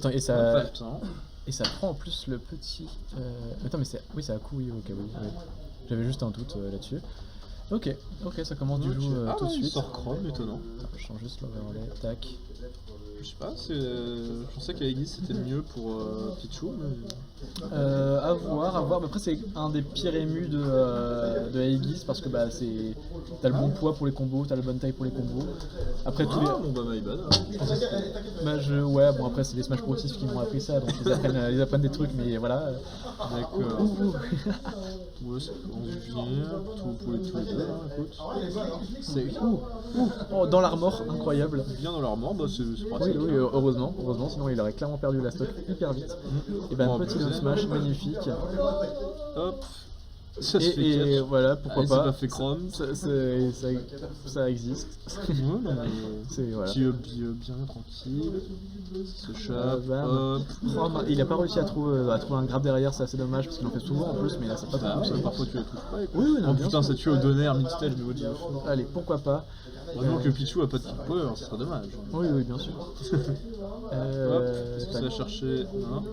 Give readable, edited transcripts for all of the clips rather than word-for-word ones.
Attends, et Pas ça... le temps. Et ça prend en plus le petit... Attends, mais c'est... Oui, c'est à coup, oui, ok, oui. J'avais juste un doute là-dessus. Ok, ça commence du coup tout de il suite. sort Chrome, étonnant. Attends, je change juste l'overlay, tac. Je sais pas, je pensais qu'Aegis c'était le mieux pour Pichu, mais... À voir. Mais après, c'est un des pires émus de Aegis parce que bah, t'as le bon poids pour les combos, t'as la bonne taille pour les combos. Après, tous les. bon bah my bad. Ouais, bon, après, c'est les Smash Protifs qui m'ont appris ça, donc ils apprennent des trucs, mais voilà. D'accord. Ouais, ça commence bien, pour les deux, écoute. C'est Dans l'armor, incroyable. bien dans l'armor, bah c'est pratique. Oui, heureusement, sinon il aurait clairement perdu la stock hyper vite. Et ben, petit down smash magnifique. Hop, ça se fait Et catch. voilà, pourquoi pas. C'est pas fait Chrome. Ça existe. C'est voilà. Petit up bien tranquille. Se chope. Hop. Il a pas réussi à trouver un grab derrière, c'est assez dommage parce qu'il en fait souvent en plus, mais là ça pas trop fonctionné. Parfois tu la touches pas. Oui, non, oh bien putain, sûr. ça tue au donner mid-stage de votre jeu. Allez, pourquoi pas. Vraiment que Pichu a pas de kick power, ce serait dommage. Oui, bien sûr. Hop, est-ce que ça va chercher?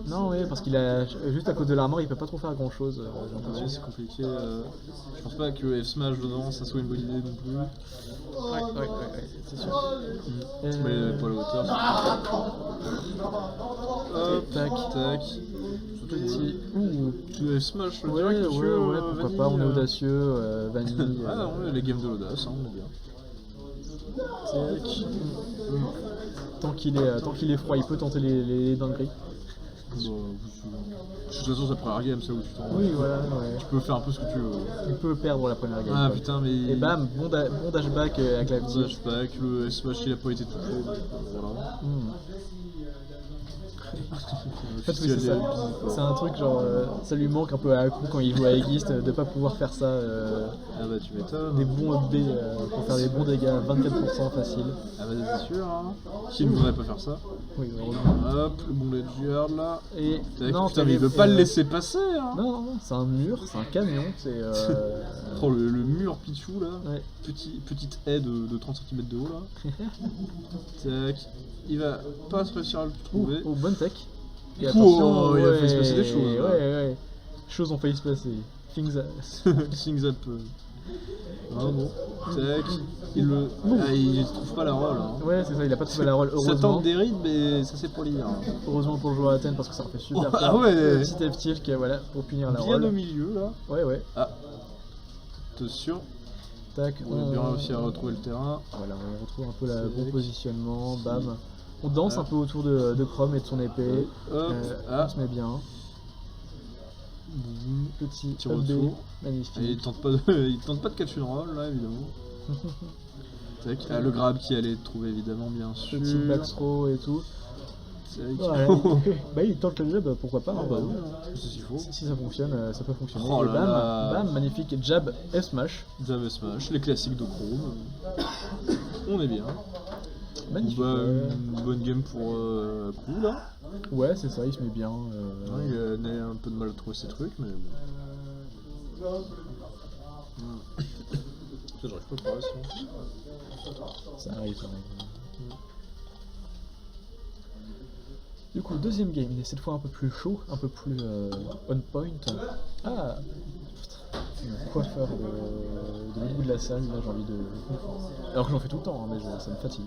Non, oui, parce qu'il a juste à cause de l'armor, il peut pas trop faire grand chose. Ouais, c'est compliqué. Je pense pas que F-Smash dedans ça soit une bonne idée non plus. Ouais, c'est sûr. Mais pas la hauteur. Hop, tac. Petit. Tu F-Smash, Ouais, pourquoi pas, on est audacieux, vanille. Ah non, les games de l'audace, on est bien. Tant qu'il est froid, il peut tenter les dingueries. Bon, de toute façon, c'est la première game, ça où tu t'en rends. Oui, voilà, ouais. Tu peux faire un peu ce que tu veux. Il peut perdre la première game. Ah quoi. putain, mais. Et bam, bon dashback avec la petite. Dashback, le Smash il a pas été touché. Voilà. En fait, oui, c'est ça. C'est un truc genre, ça lui manque un peu à coup quand il joue à Aegis de pas pouvoir faire ça. Ah bah tu m'étonnes. Des bons up B pour faire des bons dégâts, 24% facile. Ah bah c'est sûr, hein. Qui ne voudrait pas faire ça? Oui, heureusement. Hop, le bon Ledger là. Et non, putain, mais il veut pas le laisser passer, hein. Non, c'est un mur, c'est un camion, c'est. Oh, le mur Pichu là. Ouais. Petite haie de 30 cm de haut là. Tac. Il va pas réussir à le trouver. Bonne tech. Et attention, il a failli se passer des choses. Ouais. Choses ont failli se passer. Things up. Ah bon. Tac. Il trouve pas la roll. Hein. Ouais, c'est ça, il a pas trouvé la roll, heureusement. Ça tente des rides, mais ça c'est pour lire. Hein. Heureusement pour le joueur à Athènes parce que ça refait super ah ouais. Petit F-tilt qui voilà, pour punir la roll. Bien au milieu là. Ouais. Ah. Attention. Tac. On a bien réussi à retrouver le terrain. Voilà, on retrouve un peu le bon positionnement. Bam. On danse un peu autour de Chrome et de son épée. On se met bien. Petit retour. Magnifique. Et il tente pas de catch and roll là évidemment. Le grab qui allait trouver évidemment bien sûr. Petit back throw et tout. Voilà. Bah il tente le jab, pourquoi pas. Si ça fonctionne, ça peut fonctionner. Oh et bam, magnifique jab et smash. Jab et smash, les classiques de Chrome. On est bien. Magnifique. Une bonne game pour coup là. Ouais, c'est ça, il se met bien. Il a un peu de mal à trouver ses trucs, mais bon. J'arrive pas à parler ça arrive. Du coup, deuxième game, il est cette fois un peu plus chaud, un peu plus on point. Ah putain, coiffeur de l'autre bout de la salle, là j'ai envie de. Alors que j'en fais tout le temps, hein, mais ça me fatigue.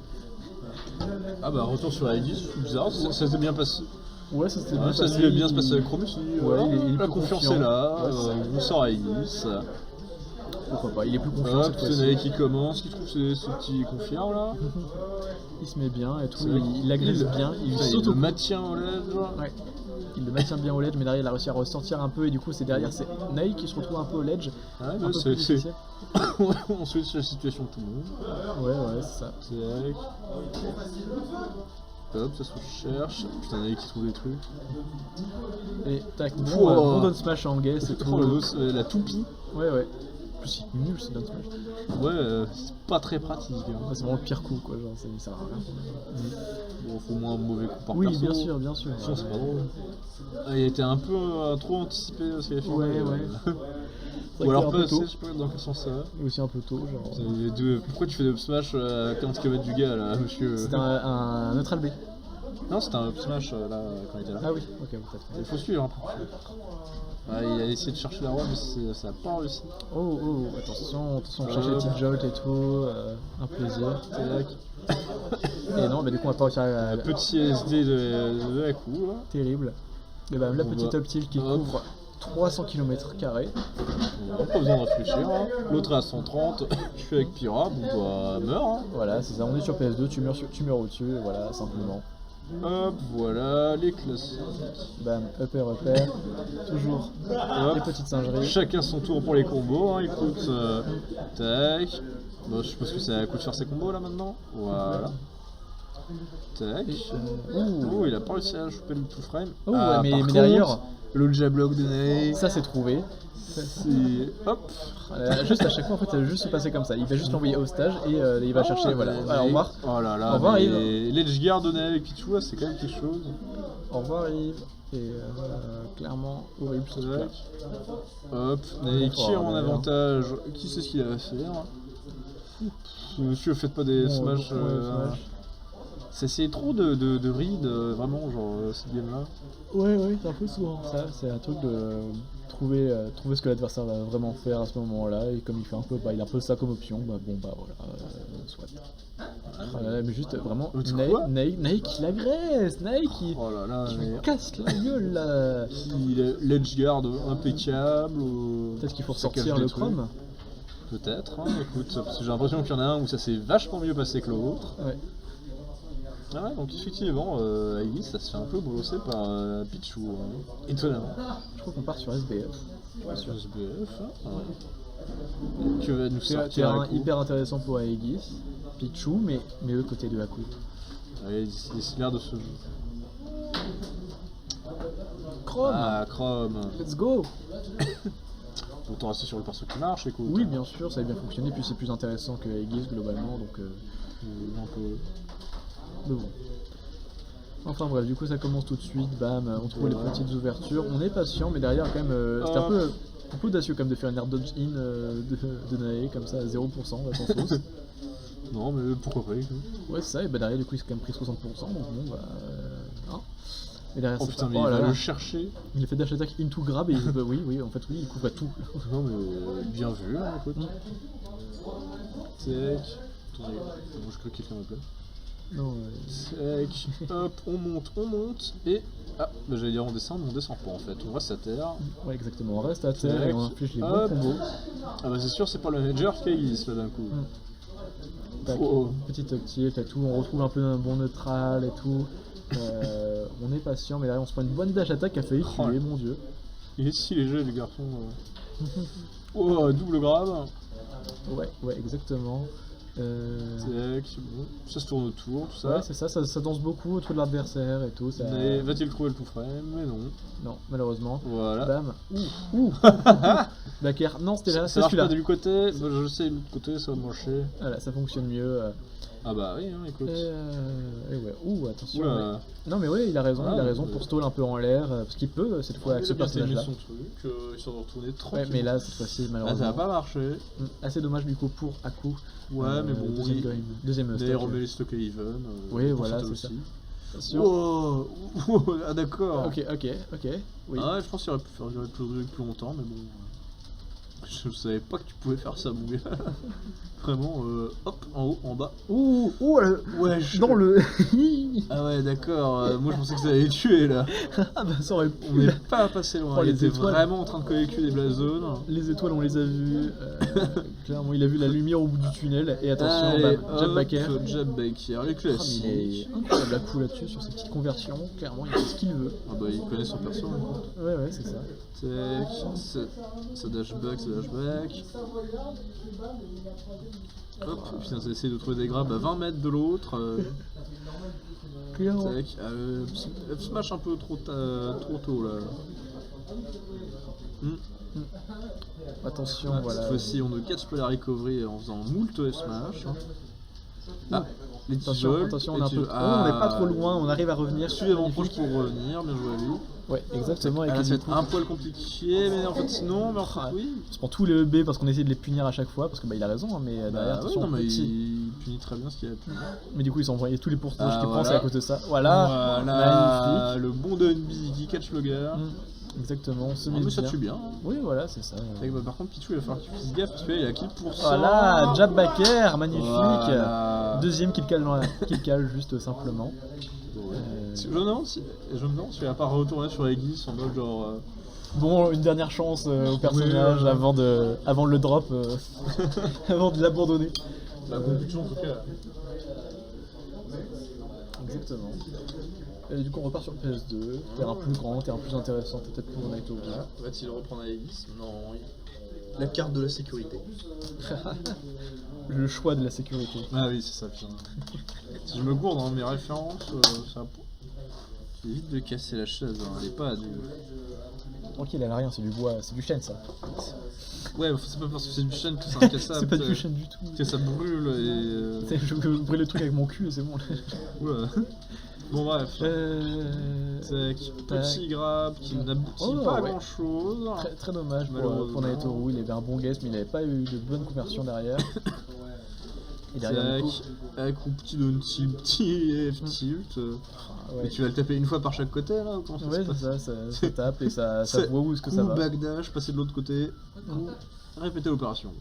Ah bah retour sur Aegis, c'est bizarre, ça s'est bien passé. Ouais, ça s'est bien passé. Ça bien se passer avec Chromus, la confiance est là, on sort Aegis. Pourquoi pas, il est plus confiant cette fois-ci. C'est qui commence, qui trouve ses petits confirmes là. Il se met bien et tout, il l'agresse bien, il le maintient au ledge. Ouais. Il le maintient bien au ledge, mais derrière il a réussi à ressortir un peu et du coup c'est Naï qui se retrouve un peu au ledge. Ouais, bah, on switch la situation de tout le monde. Ouais, c'est ça. Hop, ça se cherche. Putain, Naï qui trouve des trucs. Et tac, bon down smash en guess et tout. La toupie. Ouais. C'est nul ce down smash. Ouais, c'est pas très pratique. Hein. C'est vraiment le pire coup quoi, genre ça sert à rien. Bon, faut au moins un mauvais coup par perso. Oui, bien sûr. Sinon c'est pas drôle. Il a été un peu trop anticipé ce qu'il a fait. Ouais. Ou alors pas, je sais pas dans quel sens ça va. Et aussi un peu tôt, genre. Pourquoi tu fais de smash à 40 km du gars là, monsieur? C'était un neutral B. Non, c'était un up smash là quand il était là. Ah oui, ok, peut-être. Il faut suivre un peu. Il a essayé de chercher la roi, mais ça n'a pas réussi. Oh, attention, chercher les petites jolts et tout, un plaisir. Et non, mais du coup, on va pas réussir à... Petit SD de la coup, là. Terrible. Et bah, la On petite va- up tilt qui hop. couvre 300 km². Bon, pas besoin de réfléchir. Hein. L'autre est à 130, je suis avec Pyra, bon bah meurs. Hein. Voilà, c'est ça, on est sur PS2, tu meurs au-dessus, et voilà, simplement. Hop, voilà, les classiques. Bam, upper, toujours Hop. les petites singeries. Chacun son tour pour les combos, hein. Écoute, tac. Bon, je suppose que ça coûte faire ses combos là maintenant. Voilà. Tac. Oh, il a pas réussi à choper le tout frame. Oh, Ah, ouais, par mais contre, derrière, le jablock de Ney. ça c'est trouvé. C'est. Hop. Juste à chaque fois, en fait, ça va juste se passer comme ça. Il va juste l'envoyer au stage et il va chercher. Voilà. Alors, au revoir. Oh là là, Au revoir, Yves. l'edge guard de Ney avec Pichou, c'est quand même quelque chose. Au revoir, Yves. Et clairement, horrible ce truc-là. Hop, Ney qui est en d'ailleurs. avantage. Qui sait ce qu'il va faire? Monsieur, faites pas des Bon, smash. ouais, smash. C'est trop de read, vraiment, genre, cette game-là. Ouais, c'est un peu souvent ça. C'est un truc de trouver ce que l'adversaire va vraiment faire à ce moment-là. Et comme il fait un peu, il a un peu ça comme option, bah bon, bah voilà, soit. Mais juste vraiment, Nike qui l'agresse, Nike qui Oh là là, mais. casse la gueule là. L'edge guard impeccable. Peut-être qu'il faut ça cache ressortir des le trucs. chrome. Peut-être, hein, écoute, parce que j'ai l'impression qu'il y en a un où ça s'est vachement mieux passé que l'autre. Ouais. Ah ouais, donc effectivement, Aegis, ça se fait un peu bolosser par Pichou, étonnamment. Je crois qu'on part sur SBF. Sur SBF, hein, ouais. Que va nous sortir Terrain Aku. hyper intéressant pour Aegis. Pichu, mais le côté de Aku. Ouais, c'est l'air de ce jeu. Chrome, Ah, Chrome. let's go. Autant rester sur le perso qui marche, écoute. Oui, bien sûr, ça a bien fonctionné, puis c'est plus intéressant que Aegis globalement, donc... Un peu. Mais bon. Enfin bref, du coup ça commence tout de suite, bam, on trouve les petites ouvertures, on est patient, mais derrière quand même, c'était un peu audacieux quand même de faire une air dodge in de Nae comme ça à 0%, on va sans sauce. Non, mais pourquoi pas, écoute. Ouais, c'est ça, et bah derrière du coup il s'est quand même pris 60%, donc bon bah... hein. Et derrière Oh c'est putain, pas... mais oh il là va là. le chercher. Il a fait dash attack into grab et bah, oui, en fait oui, il couvre tout. Non, mais bien vu, hein, écoute. Tac. Attendez, je crois que quelqu'un m'appelle. Non, Tac, hop, on monte, et... Ah, bah j'allais dire on descend, mais on descend pas en fait, on reste à terre. ouais exactement, on reste à terre Tac. et on inflige les bons Hop. combos. Ah bah c'est sûr, c'est pas le manager qui existe là d'un coup. Tac, Oh. petite tilt et tout, on retrouve un peu un bon neutral et tout. On est patient, mais derrière on se prend une bonne dash attack qui a failli tuer, mon dieu. Il est si léger le garçon. Oh, double grave. Ouais, exactement. Tac, bon. Ça se tourne autour, tout ça. Ouais, c'est ça, ça danse beaucoup autour de l'adversaire et tout. Ça... Mais va-t-il trouver le tout frame? Mais non. Non, malheureusement. Voilà. Bam. Ouh. Backer. Non, c'était là, Ça c'est marche pas celui-là. du côté, bah, je sais, de l'autre côté ça va marcher. Voilà, ça fonctionne mieux. Ah bah oui, hein, écoute. Et ouais. Ouh, attention. Oula. Non, mais ouais, il a raison, Ah, pour stall un peu en l'air, parce qu'il peut cette fois avec Il ce a bien aimé personnage-là. son truc, histoire de retourner Ouais, tranquille. mais là, cette fois-ci, Ah, malheureusement. ça va pas marcher. Assez dommage du coup pour Aku. Ouais, mais bon, Deuxième il- game. Deuxième D'ailleurs, stock. remet les stocks à Even. Oui, pour voilà, Fatal c'est ça. aussi. Attention. Wow. Ah d'accord. Ok. Oui. Ah ouais, je pense qu'il aurait pu faire durer plus longtemps, mais bon. Je savais pas que tu pouvais faire ça, mon gars. Vraiment, hop, en haut, en bas. Ouh, Ouais, dans le. Ah ouais, d'accord, moi je pensais que ça allait tuer là. Ah bah ça aurait On pu. n'est pas passé loin, Oh, il les était étoiles. vraiment en train de coller le cul des Black Zones. Les étoiles, on les a vues. Clairement, il a vu la lumière au bout du tunnel. Et attention, Allez, bam, jab backer. Jab backer, les Ah, mais il classiques. est incroyable à coup là-dessus, sur ces petites conversions. Clairement, il fait ce qu'il veut. Ah bah il connaît son perso, hein. Ouais, c'est ça. Tac, ça dash back. Hop, putain, ça essaie de trouver des grabs à 20 mètres de l'autre. Clairement. Tac, up smash un peu trop tôt là. Attention, Ah, voilà. Cette fois-ci, on ne catch pas la recovery en faisant moult F smash. Ah, les tisoles. Attention, on est un peu. On n'est pas trop loin, on arrive à revenir. Suffisamment proche pour revenir, bien joué à lui. Ouais, exactement. Et Ah, que là, du ça va être coup, un poil compliqué, mais en fait, non, mais en fait, oui. on se prend tous les EB parce qu'on essaie de les punir à chaque fois, parce que bah il a raison, hein, mais derrière, Bah, ouais, attention, non, mais petit. punit très bien ce qu'il a pu. Mais du coup, ils ont envoyé tous les pourcentages Ah, qu'il prend, voilà. c'est à cause de ça. Voilà, Voilà, le bon Dunby qui catch le gars. Exactement, on se met Non, mais ça bien. tue bien. Hein. Oui, voilà, c'est ça. Bah, par contre, Pichou, il va falloir qu'il fasse gaffe parce qu'il a kill pour ça. Voilà, Jab Baker, magnifique. Voilà. Deuxième qu'il cale juste simplement. Je me demande si il va pas retourner sur Aegis en mode genre. Bon, une dernière chance au personnage Oui, avant le drop, avant de l'abandonner. La conclusion en tout cas. Exactement. Et du coup, on repart sur le PS2, terrain plus grand, terrain plus intéressant, peut-être pour Naito. Va-t-il reprendre Aegis? Non. La carte de la sécurité. Le choix de la sécurité. Ah oui, c'est ça, putain. Si je me gourde dans mes références, ça évite de casser la chaise, hein. Elle est pas à deux. Tranquille, elle a rien, c'est du bois, c'est du chêne ça. Ouais, c'est pas parce que c'est du chêne que c'est incassable. C'est pas du chêne du tout. Que ça brûle et. Je brûle le truc avec mon cul et c'est bon. Oula. Bon, bref. C'est petit grab qui n'aboutit pas à grand chose. Très, très dommage pour Malheureusement. Naitoru, il avait un bon guess mais il n'avait pas eu de bonne conversion derrière. Et derrière, du coup, avec un petit down tilt, petit F tilt. ouais. Et tu vas le taper une fois par chaque côté là ou comment ça se Ouais, passe? c'est ça, ça tape et ça C'est voit où est-ce que ça va. backdash, passer de l'autre côté, coup, répéter l'opération.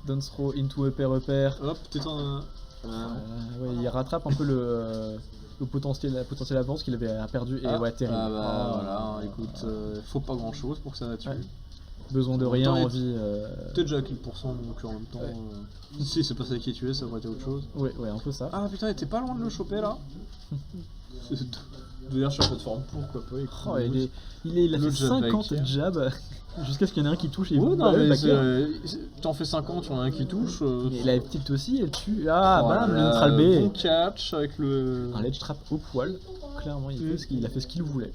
Down throw into upper. Hop, t'étends. Ouais, il rattrape un peu le potentiel avance qu'il avait perdu et ouais, terrible. Ah bah voilà, écoute, faut pas grand chose pour que ça va tuer. Ouais. Besoin de En rien, même temps, envie. Peut-être déjà à kill % donc en même temps. Ouais. Si c'est pas ça qui est tué, ça aurait été autre chose. Ouais, un peu ça. Ah putain, il était pas loin de le choper là. D'ailleurs, sur la plateforme, pourquoi pas. Oh, il a fait Le jab 50 backer. jabs jusqu'à ce qu'il y en ait un qui touche et Oh il non, mais backer. t'en fais 50, il y en a un qui touche. Mais la petite aussi, elle tue. Ah, voilà, bam, le neutral B. Bon catch avec le. Un ledge trap au poil. Clairement, il a fait ce qu'il voulait.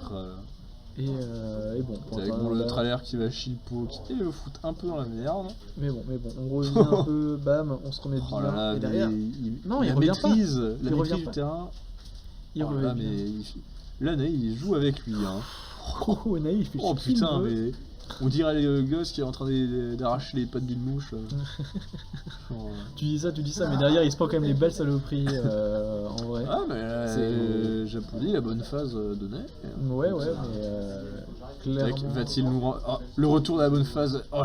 Voilà. Et bon, pour C'est avec l'instant, le là- trailer qui va chilpo et le foot un peu dans la merde. mais bon, on revient un peu, bam, on se remet bien. Oh là là, et derrière, non, il la revient maîtrise, pas. la Il revient maîtrise pas. du terrain. il Oh revient là, bien. mais là, Naï, il joue avec lui. Hein. Oh, Naï, il fait Oh ce qu'il putain, veut. mais on dirait le gosse qui est en train d'arracher les pattes d'une mouche. Genre, Tu dis ça, mais derrière, il se prend quand même les belles saloperies, en vrai. Ah, mais là, C'est- j'applaudis la bonne phase de Naï. Ouais, mais clairement. Va-t-il nous rendre. Oh, le retour de la bonne phase. Oh,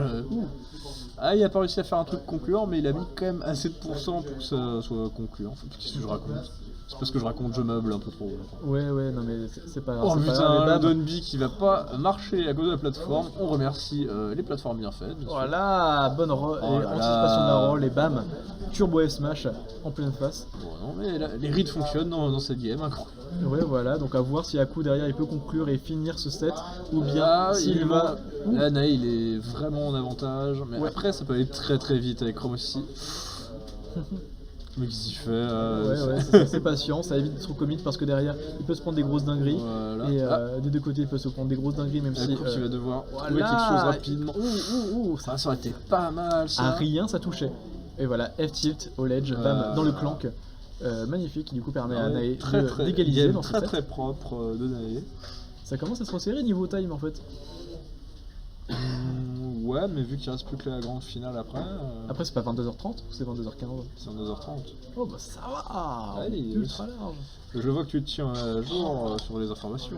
ah, il a pas réussi à faire un truc concluant, mais il a mis quand même assez de pourcents pour que ça soit concluant. Qu'est-ce que je raconte? C'est parce que je raconte, je meuble un peu trop. Ouais, non, mais c'est pas grave. Oh c'est pas putain, grave, le mais bam. Dunby qui va pas marcher à cause de la plateforme. On remercie les plateformes bien faites. bien sûr. Voilà, bonne roll, Oh et là anticipation de la là. roll, et bam, turbo F smash en pleine face. Bon, non, mais là, les reads fonctionnent dans cette game, incroyable. Ouais, voilà, donc à voir si Aku derrière il peut conclure et finir ce set, ou bien Là, s'il va. Là, Naï, il est vraiment en avantage. Mais Ouais. après, ça peut aller très très vite avec Chrome aussi. Mais qu'est-ce qu'il fait C'est patient, ça évite d'être trop commit parce que derrière il peut se prendre des grosses dingueries. Voilà. Et des deux côtés il peut se prendre des grosses dingueries, même si. Il va devoir trouver voilà. quelque chose rapidement. Ça, Ça aurait été pas mal ça. à rien ça touchait. Et voilà, F-tilt au ledge, bam, dans le clank. Magnifique, qui du coup permet à Nae d'égaliser game dans ce très set. très propre de Nae. Ça commence à se resserrer niveau time en fait. Ouais, mais vu qu'il reste plus que la grande finale après. Après c'est pas 22h30, c'est 22h15. C'est en 2h30. Oh bah ça va, Allez, ultra large. Je vois que tu te tiens à jour sur les informations.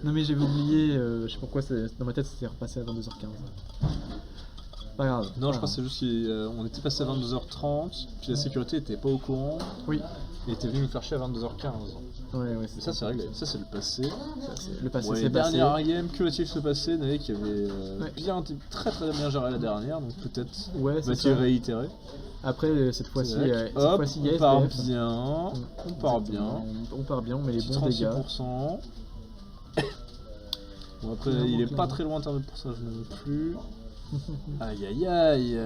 Non mais j'avais oublié, je sais pourquoi dans ma tête c'était repassé à 22h15. Pas grave. Non, je crois que c'est juste qu'on était passé à 22h30, puis la sécurité était pas au courant, Oui. et était venu nous faire chier à 22h15. Ouais, Mais ça c'est réglé, ça c'est le passé. Le passé Ouais, c'est passé. dernière game, que va-t-il se passer? Nae qui avait Ouais. très très bien géré la dernière, donc peut-être Ouais, c'est va-t-il ça. réitérer. Après cette fois-ci, Hop, il y a on part SPF. bien, on part bien. On part bien, on met les Petit bons dégâts. 36%. Bon après Clairement, il est pas clairement. très loin en termes de pourcentage non plus. Aïe aïe aïe.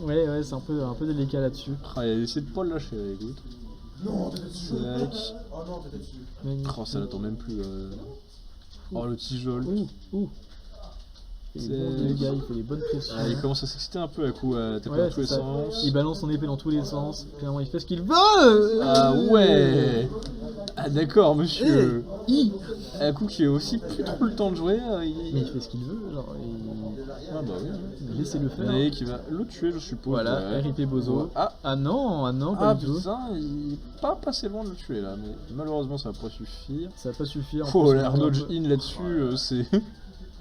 Ouais, c'est un peu délicat là-dessus. Ah, il a essayé de pas le lâcher, écoute. Non, t'étais dessus. Tac. Oh non, t'étais dessus. Magnifique. Oh, ça l'attend même plus. Oh, le tijol. Ouh. Il fait les bons dégâts, il fait les bonnes pressions. Ah, il commence à s'exciter un peu à coup, à taper Ouais, dans tous les c'est ça. sens. Il balance son épée dans tous les sens. Clairement, il fait ce qu'il veut. Ah ouais. Ah d'accord, monsieur. I. Un coup qui a aussi plus trop le temps de jouer. Mais il fait ce qu'il veut, genre, Ah bah oui. laissez-le faire. Et qui va le tuer, je suppose. Voilà, ouais. RIP Bozo. Ah. Non, pas Ah du tout. putain, il est pas passé loin de le tuer là, mais malheureusement ça va pas suffire. Ça va pas suffire. en Oh, plus, l'air on a un dodge peu- in là-dessus, c'est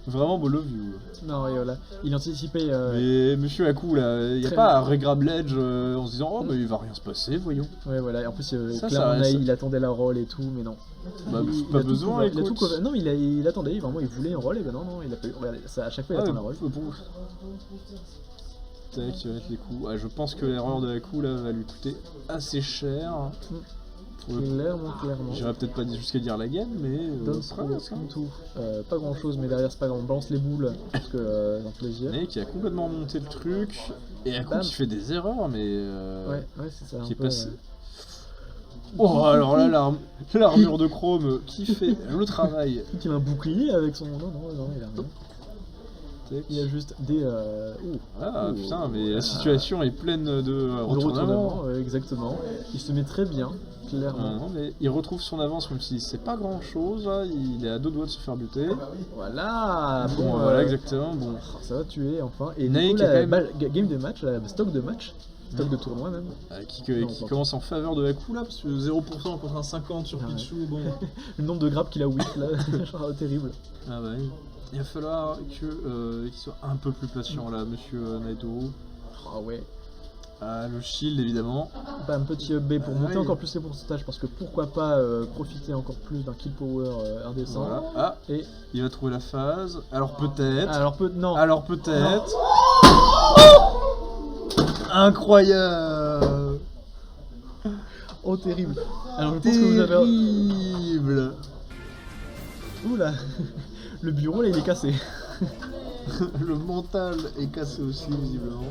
vraiment beau love you. Non, et voilà. Il anticipait. Mais monsieur Haku là, il y a Très pas bien. à regrab ledge en se disant oh mais il va rien se passer, voyons. Ouais, voilà. Et en plus, Ça, clairement, reste. il attendait la roll et tout, mais non. Bah Il pas a tout besoin, couvert- il a tout écoute. couvert- Non, il attendait, vraiment, il voulait une roll, et ben non, il a pas eu. Regardez, ça, à chaque fois, il Ah, attend ouais, la roll. Tac, il va mettre les coups. Ah, je pense que l'erreur de Haku là va lui coûter assez cher. Pour le coup. Clairement. J'irais peut-être pas jusqu'à dire la game, mais Don't c'est throw presque, hein. come to. Pas grand chose, mais derrière, c'est pas grave. On balance les boules, parce que dans plaisir. Mais qui a complètement monté le truc. Et Haku Bam. qui fait des erreurs, mais Ouais, c'est ça. qui un est peu, passé. Oh, alors là, l'armure de chrome qui fait le travail. Il a un bouclier avec son. Non, il a rien. Tac. Il y a juste des. Ah Ouh. putain, mais la situation est pleine de Le retournements. retournement, exactement. Il se met très bien, Ah, clairement. non, mais il retrouve son avance, même si c'est pas grand chose. Il est à 2 doigts de se faire buter. Voilà. Bon, voilà, exactement. Bon, Ça va tuer enfin. Et Nike du coup, a quand la même- game de match, stock de match, stock de tournoi même. qui Non, qui pas commence en faveur de Haku là, parce que 0% contre un 50 sur Ah ouais. Pichu, bon. Le nombre de grappes qu'il a whip là, genre terrible. Ah bah oui. Il va falloir qu'il soit un peu plus patient là, monsieur Naito. Ah ouais. Ah, le shield évidemment. Pas un petit B pour Ah monter ouais. encore plus les pourcentages parce que pourquoi pas profiter encore plus d'un kill power indécent. Voilà. Ah, Et il va trouver la phase. Alors peut-être. non. Alors peut-être. Incroyable. Oh terrible. Alors je pense que vous avez. Terrible. Oula. Le bureau là il est cassé. Le mental est cassé aussi visiblement.